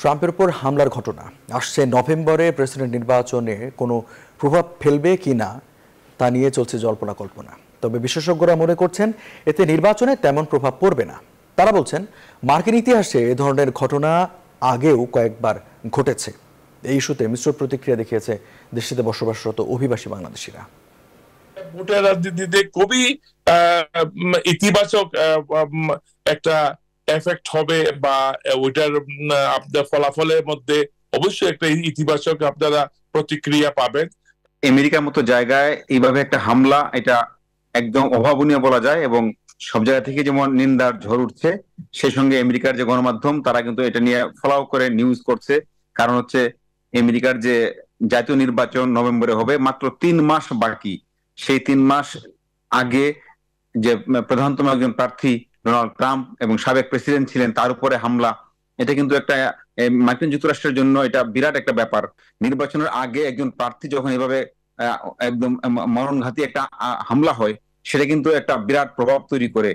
ট্রাম্পের উপর হামলার ঘটনা আসছে নভেম্বরে প্রেসিডেন্ট নির্বাচনে কোনো প্রভাব ফেলবে কি না তা নিয়ে চলছে জল্পনা কল্পনা। তবে বিশেষজ্ঞরা মনে করছেন এতে নির্বাচনে তেমন প্রভাব পড়বে না। তারা বলছেন মার্কিন ইতিহাসে এ ধরনের ঘটনা আগেও কয়েকবার ঘটেছে। এই ইস্যুতে মিশ্র প্রতিক্রিয়া দেখিয়েছে দেশটিতে বসবাসরত অভিবাসী বাংলাদেশিরা। ভোটের রাজনীতিতে খুবই ইতিবাচক একটা এফেক্ট হবে বা ওইটার আপনার ফলাফলের মধ্যে অবশ্যই একটা ইতিবাচক আপনারা প্রতিক্রিয়া পাবেন। আমেরিকার মতো জায়গায় এইভাবে একটা হামলা, এটা একদম অভাবনীয় বলা যায়, এবং সব জায়গা থেকে যেমন নিন্দার ঝড় উঠছে, সেই সঙ্গে আমেরিকার যে গণমাধ্যম তারা কিন্তু এটা নিয়ে ফলো করে নিউজ করছে। কারণ হচ্ছে আমেরিকার যে জাতীয় নির্বাচন নভেম্বরে হবে, মাত্র 3 মাস বাকি। সেই 3 মাস আগে যে প্রধানতম একজন প্রার্থী ডোনাল্ড ট্রাম্প এবং সাবেক প্রেসিডেন্ট ছিলেন, তার উপরে হামলা, এটা কিন্তু একটা মার্কিন যুক্তরাষ্ট্রের জন্য এটা বিরাট একটা ব্যাপার। নির্বাচনের আগে একজন প্রার্থী যখন এভাবে একদম মরণঘাতী একটা হামলা হয়, সেটা কিন্তু একটা বিরাট প্রভাব তৈরি করে।